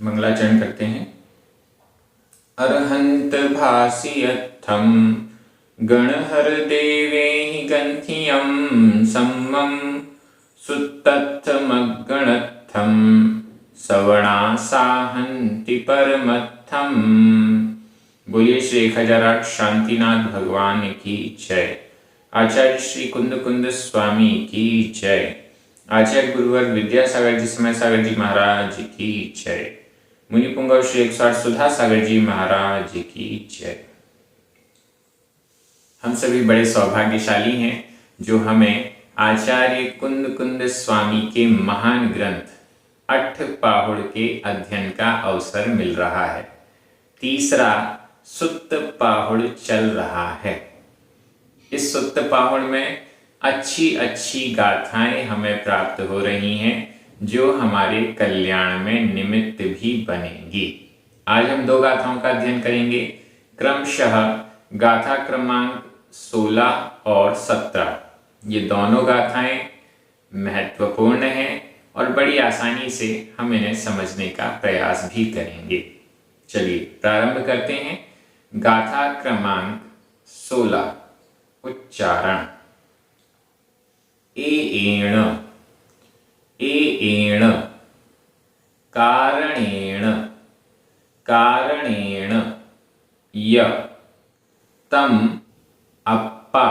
मंगलाचरण करते हैं। अर्हंत भासियत्थम गणहर देवेहि गंथियम सम्मम सुत्तत्थमगणत्थम सवणासाहन्ति परमत्थम। बोलिए श्री 1008 शांतिनाथ भगवान की जय। आचार्य श्री कुंद कुंद स्वामी की जय। आचार्य गुरुवर विद्यासागर जी समय सागर जी महाराज की जय। मुनि पुंगव श्री 108 सुधा सागर जी महाराज की जय। हम सभी बड़े सौभाग्यशाली हैं जो हमें आचार्य कुंद कुंद स्वामी के महान ग्रंथ अट्ठपाहुड़ के अध्ययन का अवसर मिल रहा है। तीसरा सुत्त पाहुड़ चल रहा है। इस सुत्त पाहुड़ में अच्छी अच्छी गाथाएं हमें प्राप्त हो रही हैं जो हमारे कल्याण में निमित्त भी बनेंगी। आज हम 2 गाथाओं का अध्ययन करेंगे, क्रमशः गाथा क्रमांक 16 और 17। ये दोनों गाथाएं महत्वपूर्ण हैं और बड़ी आसानी से हम इन्हें समझने का प्रयास भी करेंगे। चलिए प्रारंभ करते हैं। गाथा क्रमांक 16। उच्चारण। एण एण कारणेण कारणेण य तम अप्पा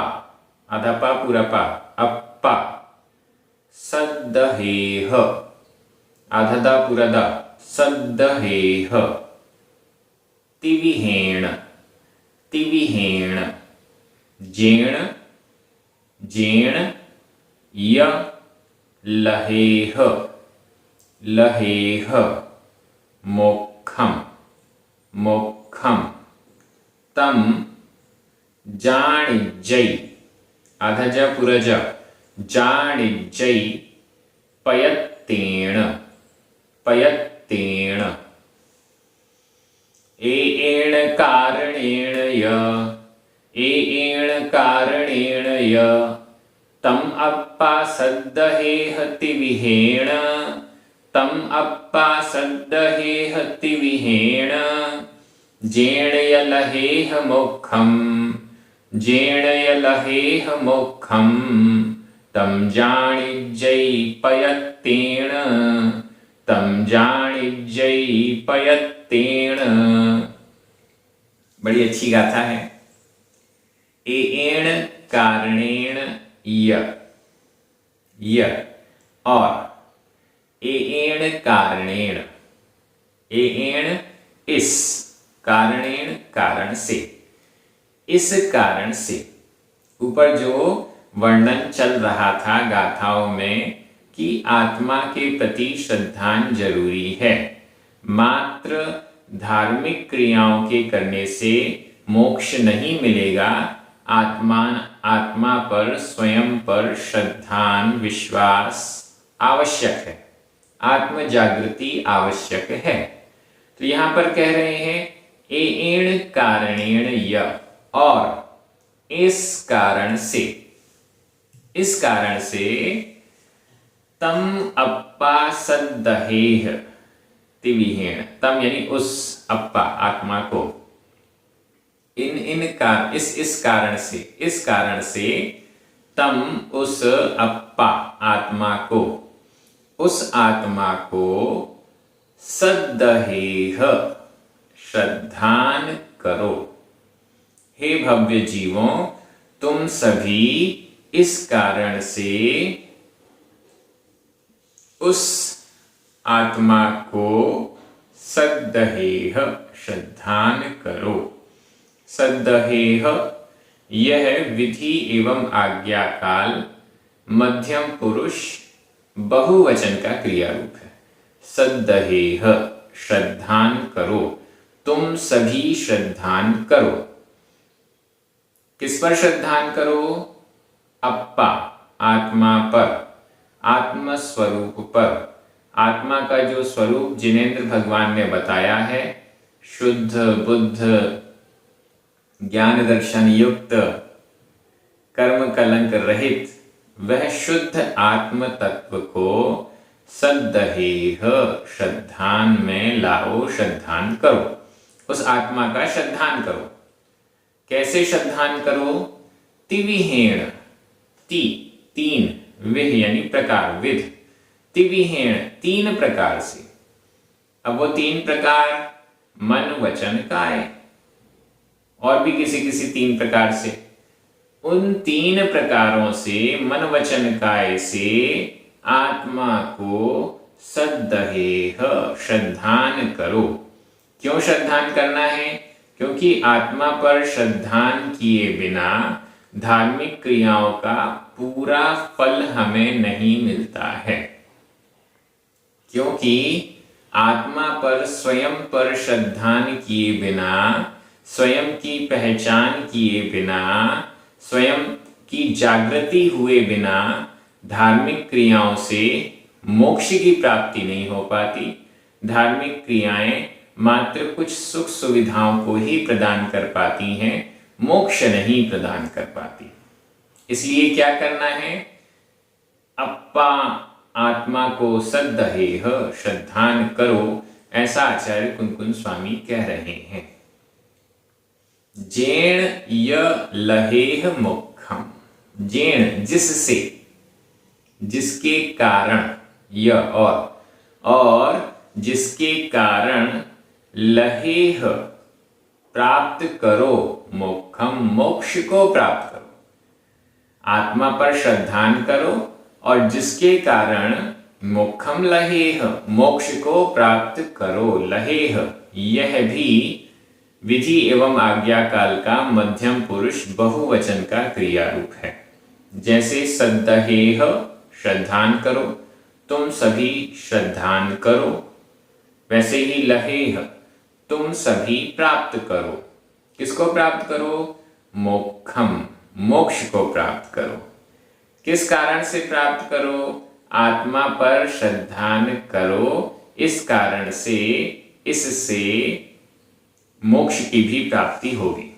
अधपा पुरपा अप्पा सद्दहेह अधदा पुरदा सद्दहेह तिविहेण तिविहेण जेण जेण य लहेह लहेह मोक्षम मोक्षम तम जाणिज्जै अधज पुरज जाणिज्जै पयत्तेण पयत्तेण एण कारणेण य एण कारणेण य तम अप्पा सद्दहेह तिविहेण तम अप्पा सद्दहेह तिविहेण जेण यलहेह मोक्षम जेण यलहेह मोक्षम तम जाणिज्जै पयत्तेण तम जाणिज्जै पयत्तेण। बड़ी अच्छी गाथा है। एण कारणेण य य और एण कारणेण एण इस कारणेण कारण से इस कारण से। ऊपर जो वर्णन चल रहा था गाथाओं में कि आत्मा के प्रति श्रद्धान जरूरी है, मात्र धार्मिक क्रियाओं के करने से मोक्ष नहीं मिलेगा। आत्मा पर स्वयं पर श्रद्धान विश्वास आवश्यक है, आत्म जागृति आवश्यक है। तो यहां पर कह रहे हैं एण कारणेण य और इस कारण से तम अप्पा सद्दहेह तिविहेण। तम यानी उस अप्पा आत्मा को इस कारण से तम उस अप्पा आत्मा को सद्दहेह श्रद्धान करो। हे भव्य जीवों, तुम सभी इस कारण से उस आत्मा को सद्दहेह श्रद्धान करो। सद्दहेह यह विधि एवं आज्ञा काल मध्यम पुरुष बहुवचन का क्रिया रूप है। सद्दहेह श्रद्धान करो, तुम सभी श्रद्धान करो। किस पर श्रद्धान करो? अप्पा आत्मा पर, आत्म स्वरूप पर। आत्मा का जो स्वरूप जिनेंद्र भगवान ने बताया है, शुद्ध बुद्ध ज्ञान दर्शन युक्त कर्म कलंक रहित, वह शुद्ध आत्म तत्व को सद्दहेह, श्रद्धान में लाओ, श्रद्धान करो, उस आत्मा का श्रद्धान करो। कैसे श्रद्धान करो? तिविहेण, ती तीन, विह यानी प्रकार, विध, तिविहेण तीन प्रकार से। अब वो तीन प्रकार मन वचन काय, और भी किसी किसी तीन प्रकार से, उन तीन प्रकारों से, मन वचन काय से आत्मा को सद्दहेह, श्रद्धान करो। क्यों श्रद्धान करना है? क्योंकि आत्मा पर श्रद्धान किए बिना धार्मिक क्रियाओं का पूरा फल हमें नहीं मिलता है। क्योंकि आत्मा पर, स्वयं पर श्रद्धान किए बिना, स्वयं की पहचान किए बिना, स्वयं की जागृति हुए बिना धार्मिक क्रियाओं से मोक्ष की प्राप्ति नहीं हो पाती। धार्मिक क्रियाएं मात्र कुछ सुख सुविधाओं को ही प्रदान कर पाती हैं, मोक्ष नहीं प्रदान कर पाती। इसलिए क्या करना है? अप्पा आत्मा को सद्दहेह, श्रद्धान करो, ऐसा आचार्य कुनकुन स्वामी कह रहे हैं। जेण य लहेह मुखम, जेण जिससे, जिसके कारण, य और जिसके कारण, लहेह प्राप्त करो, मोक्षम मोक्ष को प्राप्त करो। आत्मा पर श्रद्धान करो और जिसके कारण मोक्षम लहेह, मोक्ष को प्राप्त करो। लहेह यह भी विधि एवं आज्ञा काल का मध्यम पुरुष बहुवचन का क्रिया रूप है। जैसे सद्दहेह श्रद्धान करो, तुम सभी श्रद्धान करो, वैसे ही लहेह तुम सभी प्राप्त करो। किसको प्राप्त करो? मोक्षम, मोक्ष को प्राप्त करो। किस कारण से प्राप्त करो? आत्मा पर श्रद्धान करो, इस कारण से, इससे मोक्ष की भी प्राप्ति होगी।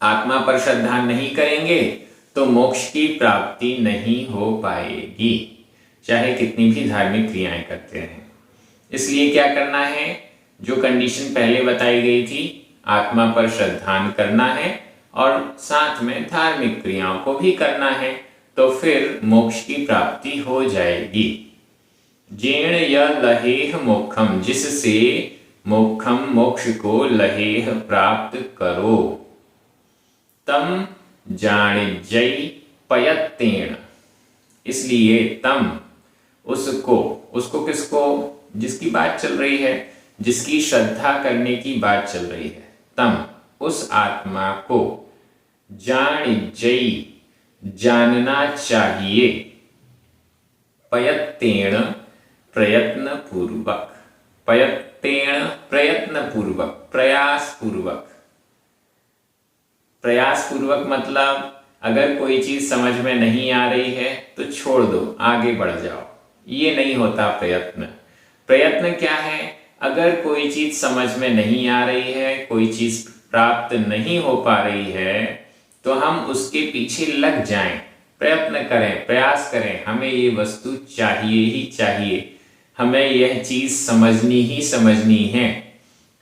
आत्मा पर श्रद्धान नहीं करेंगे तो मोक्ष की प्राप्ति नहीं हो पाएगी, चाहे कितनी भी धार्मिक क्रियाएं करते रहें। इसलिए क्या करना है? जो कंडीशन पहले बताई गई थी, आत्मा पर श्रद्धान करना है और साथ में धार्मिक क्रियाओं को भी करना है, तो फिर मोक्ष की प्राप्ति हो जाएगी। जेण य लहेह मोक्षम, जिससे मोक्षम मोक्ष को लहेह प्राप्त करो। तम जानिजय पयत्तेण, इसलिए तम उसको, उसको किसको? जिसकी बात चल रही है, जिसकी श्रद्धा करने की बात चल रही है, तम उस आत्मा को, जानिजय जानना चाहिए, पयत्तेण प्रयत्न पूर्वक, पयत्तेण प्रयत्न पूर्वक, प्रयास पूर्वक। प्रयास पूर्वक मतलब अगर कोई चीज समझ में नहीं आ रही है तो छोड़ दो, आगे बढ़ जाओ, ये नहीं होता प्रयत्न। प्रयत्न क्या है? अगर कोई चीज समझ में नहीं आ रही है, कोई चीज प्राप्त नहीं हो पा रही है, तो हम उसके पीछे लग जाएं, प्रयत्न करें, प्रयास करें, हमें ये वस्तु चाहिए ही चाहिए, हमें यह चीज समझनी ही समझनी है,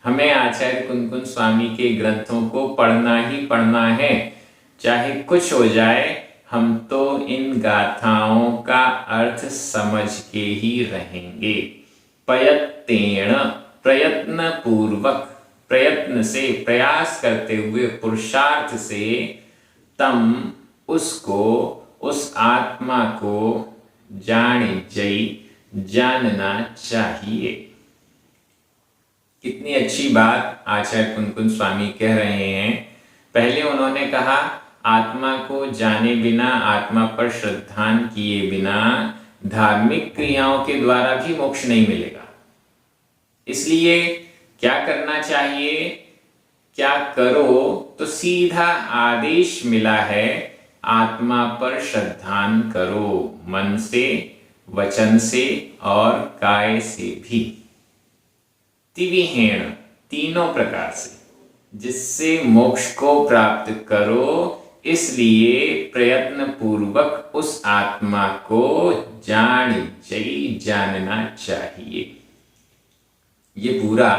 हमें आचार्य कुनकुन स्वामी के ग्रंथों को पढ़ना ही पढ़ना है, चाहे कुछ हो जाए, हम तो इन गाथाओं का अर्थ समझ के ही रहेंगे। पयत्तेण प्रयत्न पूर्वक, प्रयत्न से, प्रयास करते हुए, पुरुषार्थ से, तम उसको, उस आत्मा को, जानिजय जानना चाहिए। कितनी अच्छी बात आचार्य कुनकुन स्वामी कह रहे हैं। पहले उन्होंने कहा आत्मा को जाने बिना, आत्मा पर श्रद्धान किए बिना धार्मिक क्रियाओं के द्वारा भी मोक्ष नहीं मिलेगा। इसलिए क्या करना चाहिए? क्या करो? तो सीधा आदेश मिला है, आत्मा पर श्रद्धान करो, मन से, वचन से और काय से भी। तिविहेण तीनों प्रकार से, जिससे मोक्ष को प्राप्त करो, इसलिए प्रयत्न पूर्वक उस आत्मा को जानना चाहिए। ये पूरा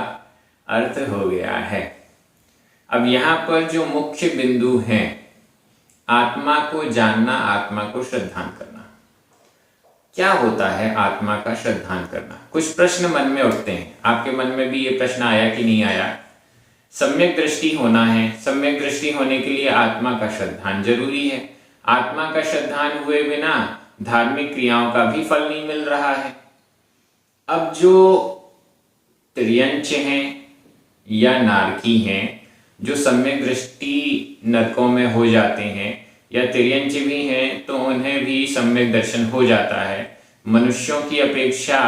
अर्थ हो गया है। अब यहां पर जो मुख्य बिंदु हैं, आत्मा को जानना, आत्मा को श्रद्धान करना। क्या होता है आत्मा का श्रद्धान करना? कुछ प्रश्न मन में उठते हैं। आपके मन में भी ये प्रश्न आया कि नहीं आया? सम्यक दृष्टि होना है, सम्यक दृष्टि होने के लिए आत्मा का श्रद्धान जरूरी है। आत्मा का श्रद्धान हुए बिना धार्मिक क्रियाओं का भी फल नहीं मिल रहा है। अब जो त्रियंच हैं या नारकी हैं, जो सम्यक दृष्टि नरकों में हो जाते हैं, या तिर्यंच भी हैं तो उन्हें भी सम्यक दर्शन हो जाता है। मनुष्यों की अपेक्षा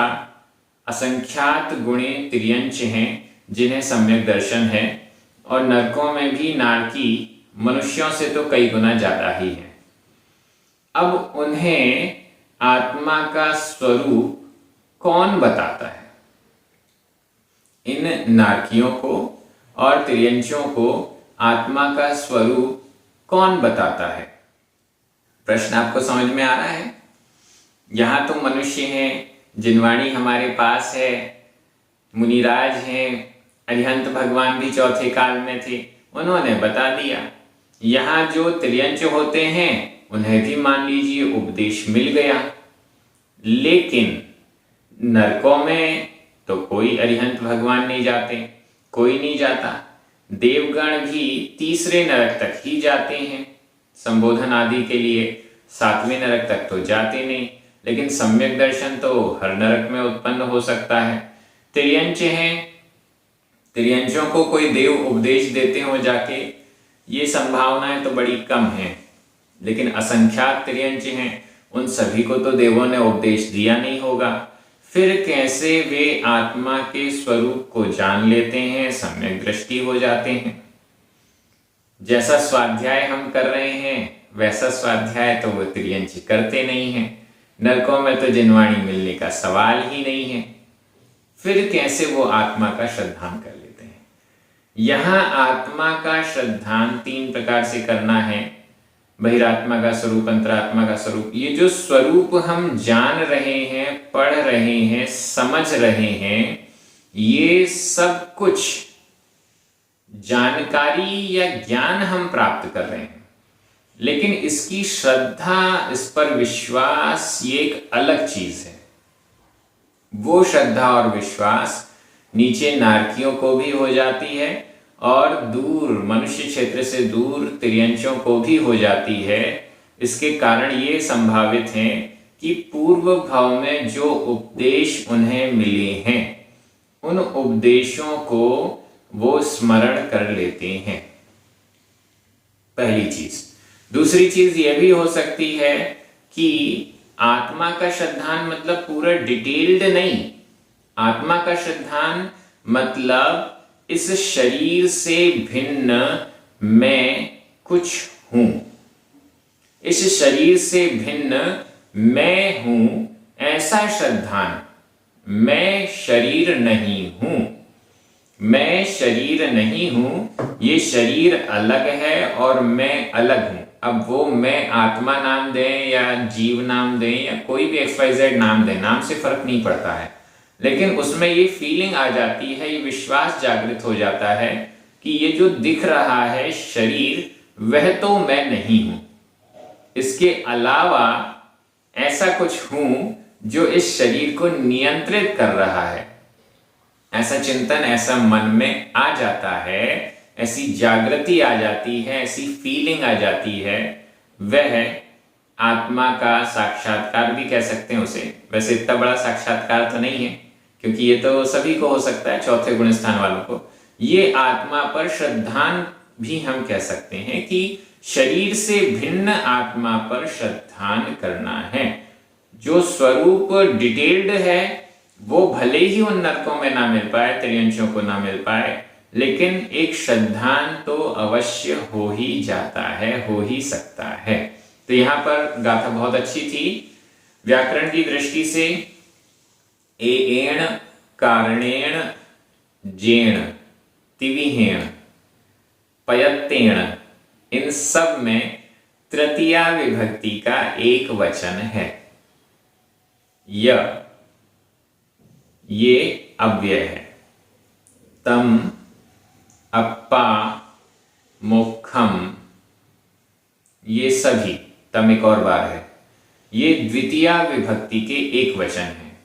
असंख्यात गुणे तिर्यंच हैं जिन्हें सम्यक दर्शन है, और नरकों में भी नारकी मनुष्यों से तो कई गुना ज्यादा ही है। अब उन्हें आत्मा का स्वरूप कौन बताता है? इन नारकियों को और तिर्यंचों को आत्मा का स्वरूप कौन बताता है? प्रश्न आपको समझ में आ रहा है? यहां तो मनुष्य हैं, जिनवाणी हमारे पास है, मुनिराज हैं, अरिहंत भगवान भी चौथे काल में थे, उन्होंने बता दिया। यहां जो त्रियंच होते हैं उन्हें भी मान लीजिए उपदेश मिल गया, लेकिन नरकों में तो कोई अरिहंत भगवान नहीं जाते, कोई नहीं जाता। देवगण भी तीसरे नरक तक ही जाते हैं संबोधन आदि के लिए, 7वें नरक तक तो जाते नहीं। लेकिन सम्यक दर्शन तो हर नरक में उत्पन्न हो सकता है। तिर्यंच हैं, तिर्यंचों को कोई देव उपदेश देते हो जाके, ये संभावनाएं तो बड़ी कम हैं। लेकिन असंख्यात तिर्यंच हैं, उन सभी को तो देवों ने उपदेश दिया नहीं होगा। फिर कैसे वे आत्मा के स्वरूप को जान लेते हैं, सम्यक दृष्टि हो जाते हैं? जैसा स्वाध्याय हम कर रहे हैं वैसा स्वाध्याय तो वो तिर्यंच करते नहीं हैं। नरकों में तो जिनवाणी मिलने का सवाल ही नहीं है। फिर कैसे वो आत्मा का श्रद्धान कर लेते हैं? यहां आत्मा का श्रद्धान 3 प्रकार से करना है। बहिरात्मा का स्वरूप, अंतरात्मा का स्वरूप। ये जो स्वरूप हम जान रहे हैं, पढ़ रहे हैं, समझ रहे हैं, ये सब कुछ जानकारी या ज्ञान हम प्राप्त कर रहे हैं, लेकिन इसकी श्रद्धा, इस पर विश्वास, ये एक अलग चीज है। वो श्रद्धा और विश्वास नीचे नारकियों को भी हो जाती है और दूर मनुष्य क्षेत्र से दूर तिर्यंचों को भी हो जाती है। इसके कारण ये संभावित है कि पूर्व भाव में जो उपदेश उन्हें मिले हैं उन उपदेशों को वो स्मरण कर लेते हैं, पहली चीज। दूसरी चीज यह भी हो सकती है कि आत्मा का श्रद्धान मतलब पूरा डिटेल्ड नहीं। आत्मा का श्रद्धान मतलब इस शरीर से भिन्न मैं कुछ हूं, इस शरीर से भिन्न मैं हूं, ऐसा श्रद्धान। मैं शरीर नहीं हूं, मैं शरीर नहीं हूं, ये शरीर अलग है और मैं अलग हूं। अब वो मैं आत्मा नाम दें या जीव नाम दें या कोई भी XYZ नाम दें, नाम से फर्क नहीं पड़ता है, लेकिन उसमें ये फीलिंग आ जाती है, ये विश्वास जागृत हो जाता है कि ये जो दिख रहा है शरीर, वह तो मैं नहीं हूं। इसके अलावा ऐसा कुछ हूं जो इस शरीर को नियंत्रित कर रहा है। ऐसा चिंतन, ऐसा मन में आ जाता है, ऐसी जागृति आ जाती है, ऐसी फीलिंग आ जाती है। वह आत्मा का साक्षात्कार भी कह सकते हैं उसे। वैसे इतना बड़ा साक्षात्कार तो नहीं है, क्योंकि ये तो सभी को हो सकता है, चौथे गुण स्थान वालों को। ये आत्मा पर श्रद्धान भी हम कह सकते हैं कि शरीर से भिन्न आत्मा पर श्रद्धान करना है। जो स्वरूप डिटेल्ड है वो भले ही उन नरकों में ना मिल पाए, त्रियंशों को ना मिल पाए, लेकिन एक श्रद्धान तो अवश्य हो ही जाता है, हो ही सकता है। तो यहां पर गाथा बहुत अच्छी थी व्याकरण की दृष्टि से। एण, कारणेण, जेण, तिविहेण, पयत्तेण, इन सब में तृतीया विभक्ति का एक वचन है। य ये अव्यय है। तम, अप्पा, मोक्षम ये सभी, तम एक और बार है, ये द्वितीया विभक्ति के एक वचन हैं।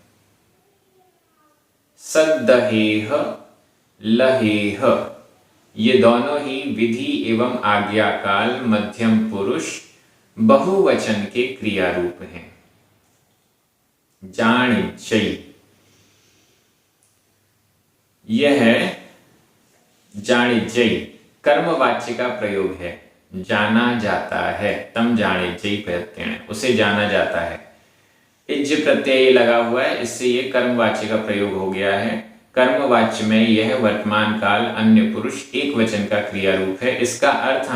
सद्दहेह, लहेह ये दोनों ही विधि एवं आज्ञाकाल मध्यम पुरुष बहुवचन के क्रिया रूप हैं। जानिचै यह जानिचै कर्मवाच्य का प्रयोग है। जाना जाता है, तम जानिचै प्रत्यय, उसे जाना जाता है। इज्ज प्रत्यय लगा हुआ है, इससे ये कर्मवाच्य का प्रयोग हो गया है। कर्मवाच्य में यह वर्तमान काल अन्य पुरुष एक वचन का क्रिया रूप है। इसका अर्थ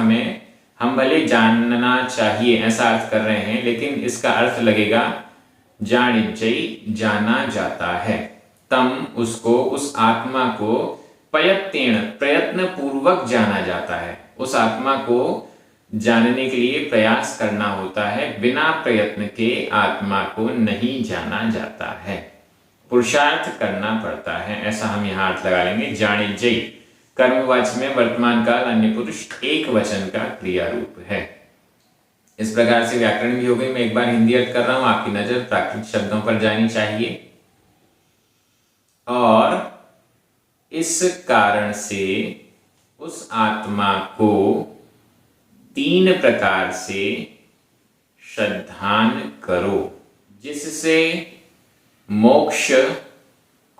हम भले जानना चाहिए ऐसा अर्थ कर रहे हैं, लेकिन इसका अर्थ लगेगा जानिचै जाना जाता है। तम उसको, उस आत्मा को, प्रयत्न पूर्वक जाना जाता है। उस आत्मा को जानने के लिए प्रयास करना होता है, बिना प्रयत्न के आत्मा को नहीं जाना जाता है, पुरुषार्थ करना पड़ता है, ऐसा हम यहाँ अर्थ लगा लेंगे। जानिचै कर्मवाच्य में वर्तमान काल अन्य पुरुष एक वचन का क्रिया रूप है। इस प्रकार से व्याकरण भी हो गई। मैं एक बार हिंदी अर्थ कर रहा हूं, आपकी नजर प्राकृत शब्दों पर जानी चाहिए। और इस कारण से उस आत्मा को 3 प्रकार से श्रद्धान करो, जिससे मोक्ष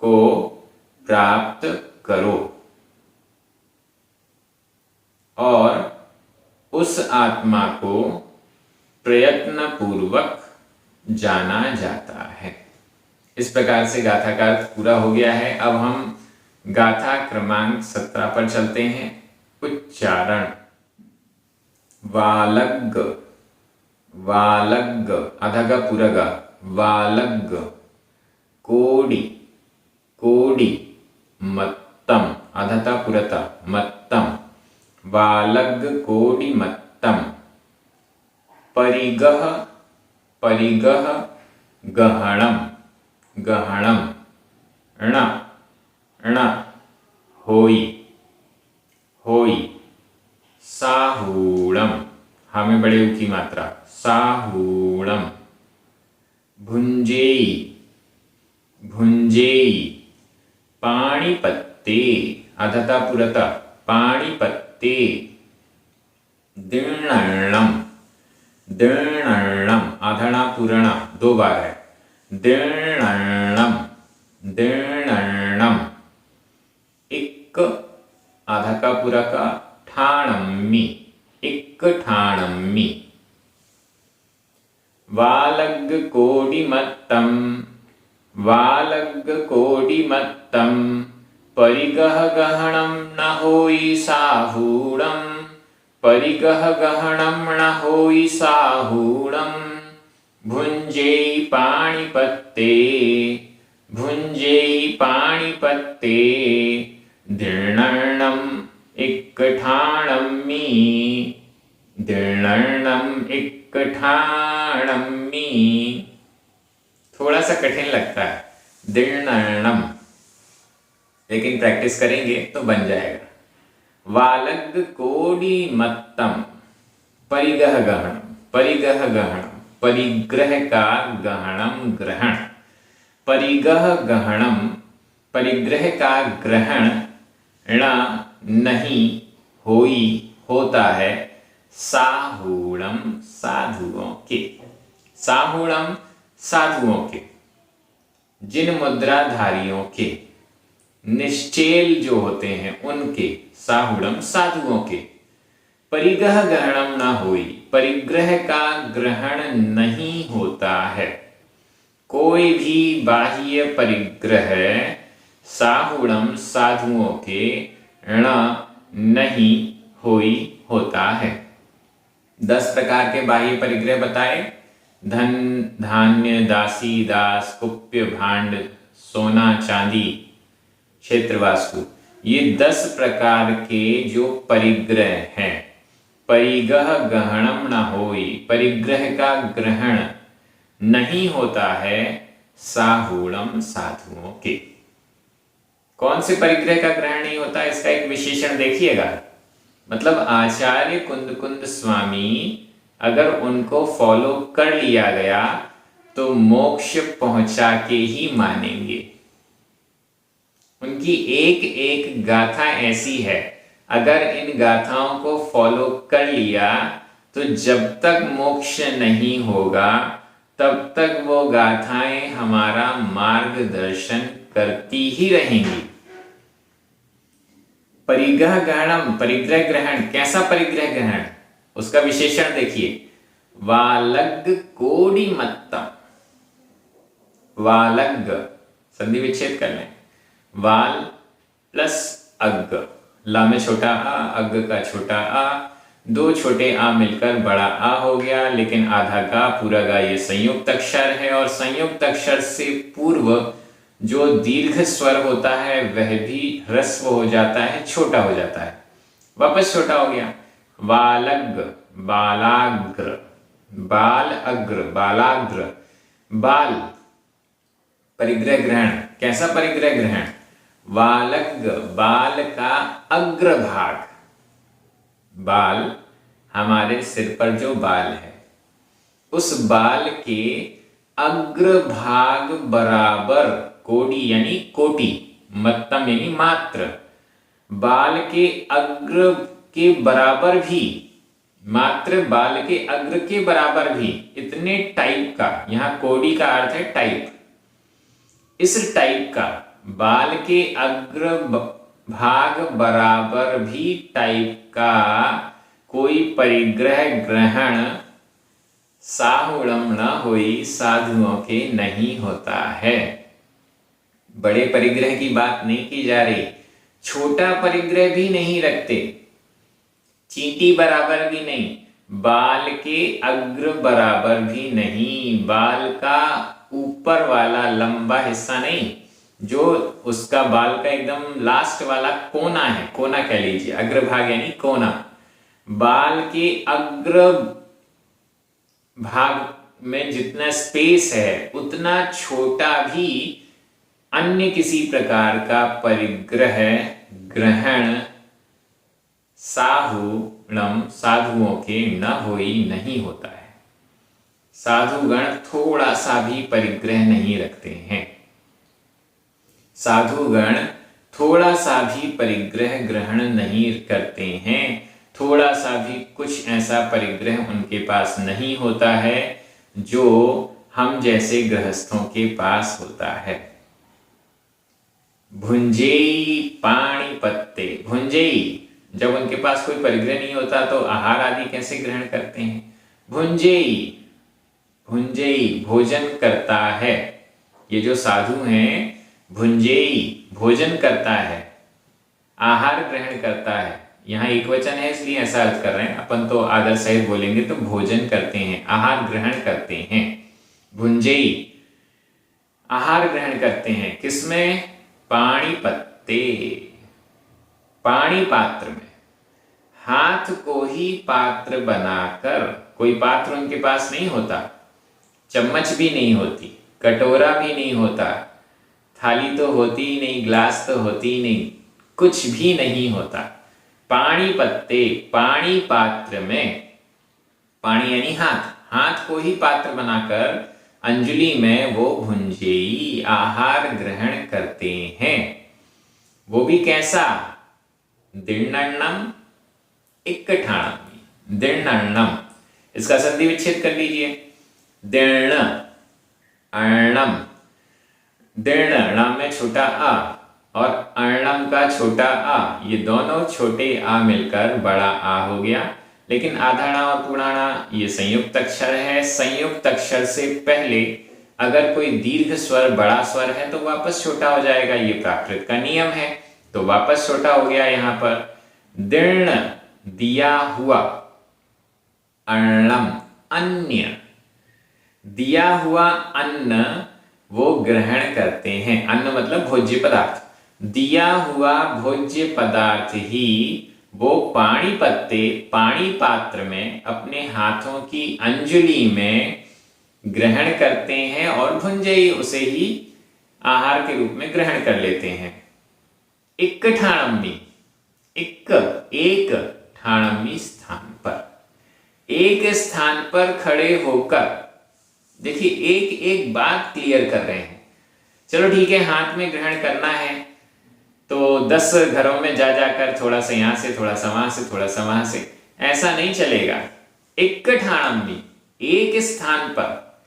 को प्राप्त करो और उस आत्मा को प्रयत्न पूर्वक जाना जाता है। इस प्रकार से गाथा का अर्थ पूरा हो गया है। अब हम गाथा क्रमांक 17 पर चलते हैं। उच्चारण। वालग, वालग आधा गा पूरा गा, वालग। कोडी, कोडी। मत्तम आधा ता पूरा ता, मत्तम। वालग कोडी मत्तम। परिगह, परिगह गहणम, गहणम। ण, ण होई, होई। साहूणम, हा में बड़े ऊ की मात्रा, साहूणम। भुंजेई, भुंजेई। पाणिपत्ते आधता पुरता, पाणिपत्ते। दीर्णम, दीर्णम आधना पूरणा 2 बार है, दीर्णम, दीर्णम। इक आधा का पूरा का, ठाणम्मि, इक ठाणम्मि। वालग कोडिमत्तम, वालग कोडिमत्तम। परिगह गहणम न होई साहूणम, परिगह गहणम न होई साहूणम। भुंजेई पाणिपत्ते, भुंजेई पाणिपत्ते। दीर्णम इक्कठाणम्मि, दीर्णम इक्कठाणम्मि। थोड़ा सा कठिन लगता है दीर्णम, लेकिन प्रैक्टिस करेंगे तो बन जाएगा। वालग कोडी मत्तम। परिगह गहणम, परिगह गहणम। परिग्रह का गहणम ग्रहण। परिगह गहणम, परिग्रह का ग्रहण। ण नहीं, होई होता है। साहूणम साधुओं के, साहूणम साधुओं के, जिन मुद्राधारियों के, निश्चेल जो होते हैं उनके। साहूणम साधुओं के। परिगह ग्रहणम न होई, परिग्रह का ग्रहण नहीं होता है। कोई भी बाह्य परिग्रह साहूणम साधुओं के ण नहीं होई होता है। 10 प्रकार के बाह्य परिग्रह बताए। धन, धान्य, दासी, दास, कुप्य, भांड, सोना, चांदी, क्षेत्रवास्तु। ये 10 प्रकार के जो परिग्रह हैं, परिगह गहणम न होई, परिग्रह का ग्रहण नहीं होता है साहूणम साधुओं के। कौन से परिग्रह का ग्रहण नहीं होता, इसका एक विशेषण देखिएगा। मतलब आचार्य कुंद स्वामी अगर उनको फॉलो कर लिया गया तो मोक्ष पहुंचा के ही मानेंगे। उनकी एक एक गाथा ऐसी है, अगर इन गाथाओं को फॉलो कर लिया तो जब तक मोक्ष नहीं होगा तब तक वो गाथाएं हमारा मार्गदर्शन करती ही रहेंगी। परिग्रह ग्रहणम, परिग्रह ग्रहण, कैसा परिग्रह ग्रहण, उसका विशेषण देखिए। वालग्ग कोडि मत्तम, वालग्ग संधि विच्छेद कर लें, वाल प्लस अग्ग, ला में छोटा आ, अग्ग का छोटा आ, दो छोटे आ मिलकर बड़ा आ हो गया, लेकिन आधा गा पूरा गा ये संयुक्त अक्षर है, और संयुक्त अक्षर से पूर्व जो दीर्घ स्वर होता है वह भी ह्रस्व हो जाता है, छोटा हो जाता है, वापस छोटा हो गया। वालग्ग, बालाग्र, बाल अग्र, बालाग्र, बाल परिग्रह ग्रहण, कैसा परिग्रह ग्रहण, वालग्ग बाल का अग्रभाग, बाल हमारे सिर पर जो बाल है उस बाल के अग्रभाग बराबर, कोडी यानी कोटि, मत्तम यानी मात्र, बाल के अग्र के बराबर भी, मात्र बाल के अग्र के बराबर भी, इतने टाइप का, यहां कोडी का अर्थ है टाइप, इस टाइप का बाल के अग्र भाग बराबर भी टाइप का कोई परिग्रह ग्रहण साहूणम न होई, साधुओं के नहीं होता है। बड़े परिग्रह की बात नहीं की जा रही, छोटा परिग्रह भी नहीं रखते, चींटी बराबर भी नहीं, बाल के अग्र बराबर भी नहीं, बाल का ऊपर वाला लंबा हिस्सा नहीं, जो उसका बाल का एकदम लास्ट वाला कोना है, कोना कह लीजिए, अग्रभाग यानी कोना, बाल के अग्र भाग में जितना स्पेस है उतना छोटा भी अन्य किसी प्रकार का परिग्रह ग्रहण साहूणम, साधुओं के न होई, नहीं होता है। साधुगण थोड़ा सा भी परिग्रह नहीं रखते हैं, साधुगण थोड़ा सा भी परिग्रह ग्रहण नहीं करते हैं, थोड़ा सा भी कुछ ऐसा परिग्रह उनके पास नहीं होता है जो हम जैसे गृहस्थों के पास होता है। भुंजेई पाणी पत्ते, भुंजेई, जब उनके पास कोई परिग्रह नहीं होता तो आहार आदि कैसे ग्रहण करते हैं। भुंजेई, भुंजेई भोजन करता है, ये जो साधु हैं भुंजेई भोजन करता है, आहार ग्रहण करता है, यहाँ एक वचन है इसलिए ऐसा अर्थ कर रहे हैं, अपन तो आदर सहित बोलेंगे तो भोजन करते हैं, आहार ग्रहण करते हैं। भुंजेई आहार ग्रहण करते हैं किसमें, पाणी पत्ते, पाणी पात्र में, हाथ को ही पात्र बनाकर, कोई पात्र उनके पास नहीं होता, चम्मच भी नहीं होती, कटोरा भी नहीं होता, थाली तो होती ही नहीं, ग्लास तो होती ही नहीं, कुछ भी नहीं होता, पाणी पत्ते, पाणी पात्र में, पाणी यानी हाथ, हाथ को ही पात्र बनाकर अंजलि में वो भुंजेई आहार ग्रहण करते हैं। वो भी कैसा, दिण्णम इक्कठाणम, दिण्णम, इसका संधि विच्छेद कर लीजिए, दिण्ण अर्णम, दिण्ण ण में छोटा आ और अर्णम का छोटा आ, ये दोनों छोटे आ मिलकर बड़ा आ हो गया, लेकिन आधाणा और पूर्णाणा ये संयुक्त अक्षर है, संयुक्त अक्षर से पहले अगर कोई दीर्घ स्वर बड़ा स्वर है तो वापस छोटा हो जाएगा, ये प्राकृत का नियम है, तो वापस छोटा हो गया यहां पर। दिण्ण दिया हुआ, अर्णम अन्य, दिया हुआ अन्न वो ग्रहण करते हैं, अन्न मतलब भोज्य पदार्थ, दिया हुआ भोज्य पदार्थ ही वो पाणी पत्ते पाणी पात्र में अपने हाथों की अंजुली में ग्रहण करते हैं और भुंजई उसे ही आहार के रूप में ग्रहण कर लेते हैं। इक्क ठाणम्मी, इक्क एक, ठाणम्मी स्थान पर, एक स्थान पर खड़े होकर, देखिए एक एक बात क्लियर कर रहे हैं। चलो ठीक है, हाथ में ग्रहण करना है तो 10 घरों में जा जाकर थोड़ा सा यहां से, थोड़ा सा वहां से, थोड़ा सा वहां से, ऐसा नहीं चलेगा। इक्क ठाणम्मी, एक स्थान पर,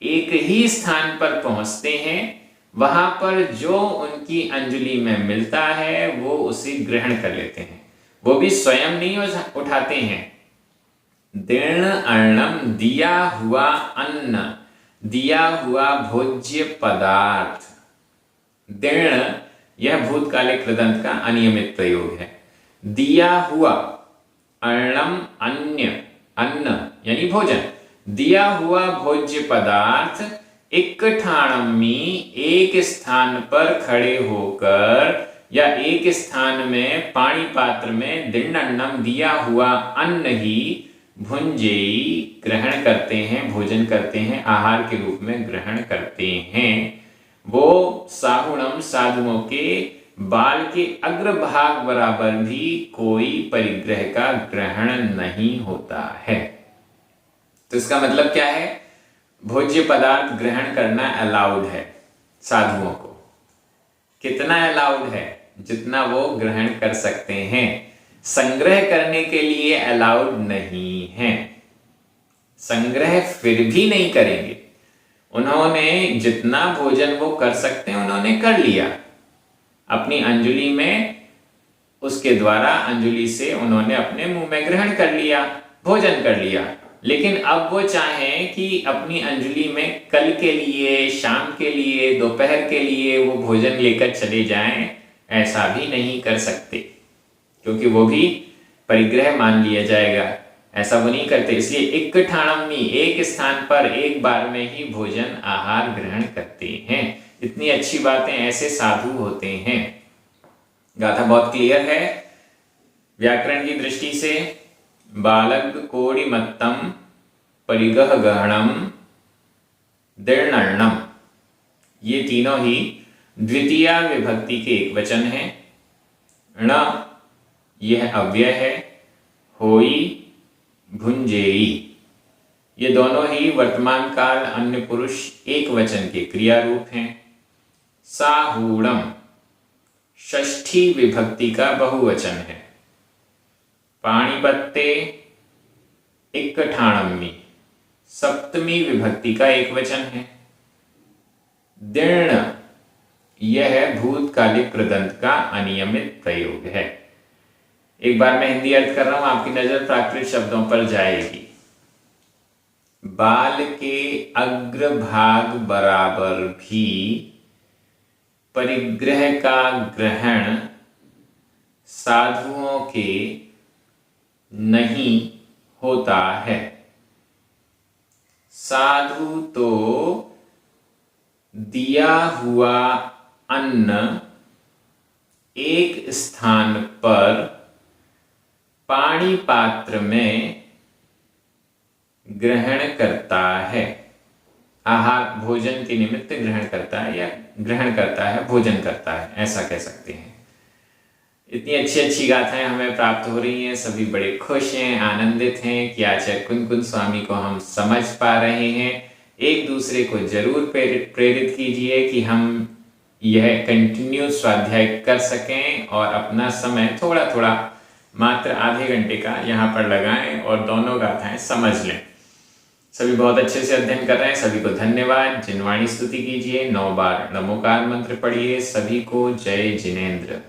एक ही स्थान पर पहुंचते हैं, वहां पर जो उनकी अंजलि में मिलता है वो उसे ग्रहण कर लेते हैं। वो भी स्वयं नहीं उठाते हैं। दीर्ण अर्णम, दिया हुआ अन्न, दिया हुआ भोज्य पदार्थ। दीर्ण यह भूतकालिक कृदंत का अनियमित प्रयोग है। दिया हुआ, अर्णम अन्य, अन्न यानी भोजन, दिया हुआ भोज्य पदार्थ इक्क ठाणम्मी, एक स्थान पर खड़े होकर या एक स्थान में पाणी पात्र में दीर्णन्नम, दिया हुआ अन्न ही भुंजेई, ग्रहण करते हैं, भोजन करते हैं, आहार के रूप में ग्रहण करते हैं। वो साहुणम, साधुओं के बाल के अग्रभाग बराबर भी कोई परिग्रह का ग्रहण नहीं होता है। तो इसका मतलब क्या है? भोज्य पदार्थ ग्रहण करना अलाउड है साधुओं को। कितना अलाउड है? जितना वो ग्रहण कर सकते हैं। संग्रह करने के लिए अलाउड नहीं है। संग्रह फिर भी नहीं करेंगे। उन्होंने जितना भोजन वो कर सकते हैं उन्होंने कर लिया अपनी अंजलि में, उसके द्वारा अंजलि से उन्होंने अपने मुंह में ग्रहण कर लिया, भोजन कर लिया। लेकिन अब वो चाहें कि अपनी अंजलि में कल के लिए, शाम के लिए, दोपहर के लिए वो भोजन लेकर चले जाएं, ऐसा भी नहीं कर सकते, क्योंकि वो भी परिग्रह मान लिया जाएगा। ऐसा वो नहीं करते। इसलिए इक्क ठाणम्मी, एक स्थान पर एक बार में ही भोजन आहार ग्रहण करते हैं। इतनी अच्छी बातें ऐसे साधु होते हैं। गाथा बहुत क्लियर है व्याकरण की दृष्टि से। बालग कोडिमत्तम, परिगह गहणम, दीर्णर्णम, ये तीनों ही द्वितीया विभक्ति के एक वचन है। ण यह अव्यय है। होई, भुंजेई, ये दोनों ही वर्तमान काल अन्य पुरुष एक वचन के क्रिया रूप हैं। साहूणम षष्ठी विभक्ति का बहुवचन है। पाणिपत्ते इक्क ठाणम्मी सप्तमी विभक्ति का एक वचन है। दीर्ण यह भूतकालिक कृदंत का अनियमित प्रयोग है। एक बार मैं हिंदी अर्थ कर रहा हूं, आपकी नजर प्राकृत शब्दों पर जाएगी। बाल के अग्रभाग बराबर भी परिग्रह का ग्रहण साधुओं के नहीं होता है। साधु तो दिया हुआ अन्न एक स्थान पर पाणी पात्र में ग्रहण करता है। आहार भोजन के निमित्त ग्रहण करता है, या ग्रहण करता है, भोजन करता है, ऐसा कह सकते हैं। इतनी अच्छी अच्छी गाथाएं हमें प्राप्त हो रही हैं। सभी बड़े खुश हैं, आनंदित हैं कि आचार्य कुन-कुन स्वामी को हम समझ पा रहे हैं। एक दूसरे को जरूर प्रेरित कीजिए कि हम यह कंटिन्यू स्वाध्याय कर सकें और अपना समय थोड़ा थोड़ा, मात्र आधे घंटे का यहाँ पर लगाएं और दोनों गाथाएं समझ लें। सभी बहुत अच्छे से अध्ययन कर रहे हैं, सभी को धन्यवाद। जिनवाणी स्तुति कीजिए, 9 बार नमोकार मंत्र पढ़िए। सभी को जय जिनेंद्र।